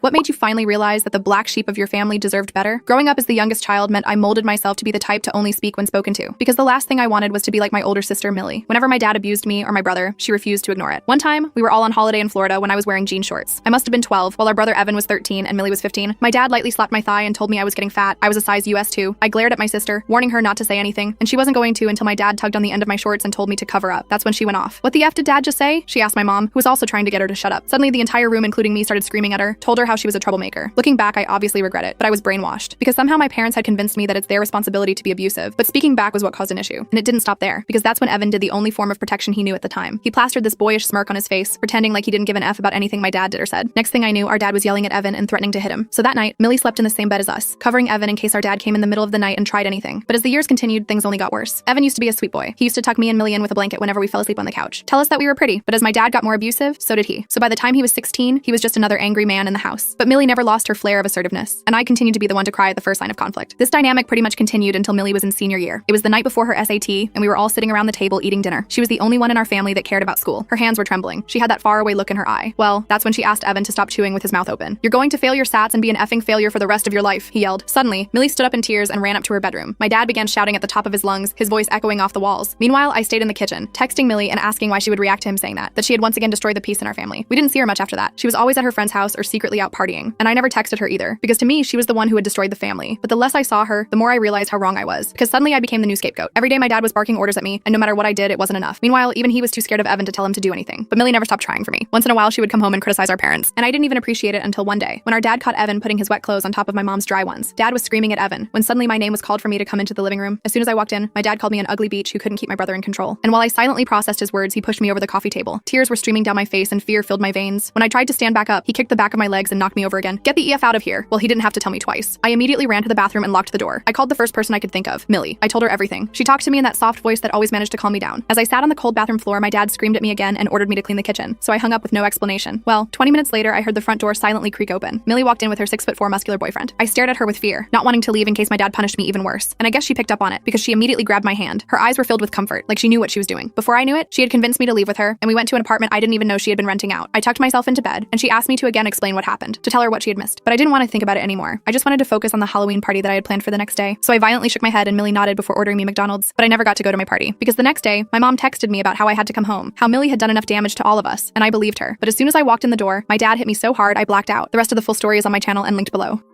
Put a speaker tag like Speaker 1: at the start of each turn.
Speaker 1: What made you finally realize that the black sheep of your family deserved better? Growing up as the youngest child meant I molded myself to be the type to only speak when spoken to, because the last thing I wanted was to be like my older sister, Millie. Whenever my dad abused me or my brother, she refused to ignore it. One time, we were all on holiday in Florida when I was wearing jean shorts. I must have been 12, while our brother Evan was 13 and Millie was 15. My dad lightly slapped my thigh and told me I was getting fat. I was a size US 2. I glared at my sister, warning her not to say anything, and she wasn't going to until my dad tugged on the end of my shorts and told me to cover up. That's when she went off. What the F did dad just say? She asked my mom, who was also trying to get her to shut up. Suddenly, the entire room, including me, started screaming at her, told her how she was a troublemaker. Looking back, I obviously regret it, but I was brainwashed, because somehow my parents had convinced me that it's their responsibility to be abusive, but speaking back was what caused an issue. And it didn't stop there, because that's when Evan did the only form of protection he knew at the time. He plastered this boyish smirk on his face, pretending like he didn't give an F about anything my dad did or said. Next thing I knew, our dad was yelling at Evan and threatening to hit him. So that night, Millie slept in the same bed as us, covering Evan in case our dad came in the middle of the night and tried anything. But as the years continued, things only got worse. Evan used to be a sweet boy. He used to tuck me and Millie in with a blanket whenever we fell asleep on the couch, tell us that we were pretty, but as my dad got more abusive, so did he. So by the time he was 16, he was just another angry man in the house. But Millie never lost her flair of assertiveness, and I continued to be the one to cry at the first sign of conflict. This dynamic pretty much continued until Millie was in senior year. It was the night before her SAT, and we were all sitting around the table eating dinner. She was the only one in our family that cared about school. Her hands were trembling. She had that faraway look in her eye. Well, that's when she asked Evan to stop chewing with his mouth open. "You're going to fail your SATs and be an effing failure for the rest of your life," he yelled. Suddenly, Millie stood up in tears and ran up to her bedroom. My dad began shouting at the top of his lungs, his voice echoing off the walls. Meanwhile, I stayed in the kitchen, texting Millie and asking why she would react to him saying that she had once again destroyed the peace in our family. We didn't see her much after that. She was always at her friend's house or secretly out partying, and I never texted her either, because to me, she was the one who had destroyed the family. But the less I saw her, the more I realized how wrong I was, because suddenly I became the new scapegoat. Every day my dad was barking orders at me, and no matter what I did, it wasn't enough. Meanwhile, even he was too scared of Evan to tell him to do anything. But Millie never stopped trying for me. Once in a while, she would come home and criticize our parents, and I didn't even appreciate it until one day, when our dad caught Evan putting his wet clothes on top of my mom's dry ones. Dad was screaming at Evan, when suddenly my name was called for me to come into the living room. As soon as I walked in, my dad called me an ugly beach who couldn't keep my brother in control. And while I silently processed his words, he pushed me over the coffee table. Tears were streaming down my face and fear filled my veins. When I tried to stand back up, he kicked the back of my legs and knocked me over again. "Get the EF out of here." Well, he didn't have to tell me twice. I immediately ran to the bathroom and locked the door. I called the first person I could think of, Millie. I told her everything. She talked to me in that soft voice that always managed to calm me down. As I sat on the cold bathroom floor, my dad screamed at me again and ordered me to clean the kitchen, so I hung up with no explanation. Well, 20 minutes later, I heard the front door silently creak open. Millie walked in with her 6'4" muscular boyfriend. I stared at her with fear, not wanting to leave in case my dad punished me even worse. And I guess she picked up on it, because she immediately grabbed my hand. Her eyes were filled with comfort, like she knew what she was doing. Before I knew it, she had convinced me to leave with her, and we went to an apartment I didn't even know she had been renting out. I tucked myself into bed, and she asked me to again explain what happened, to tell her what she had missed. But I didn't want to think about it anymore. I just wanted to focus on the Halloween party that I had planned for the next day. So I violently shook my head and Millie nodded before ordering me McDonald's, but I never got to go to my party. Because the next day, my mom texted me about how I had to come home, how Millie had done enough damage to all of us, and I believed her. But as soon as I walked in the door, my dad hit me so hard I blacked out. The rest of the full story is on my channel and linked below.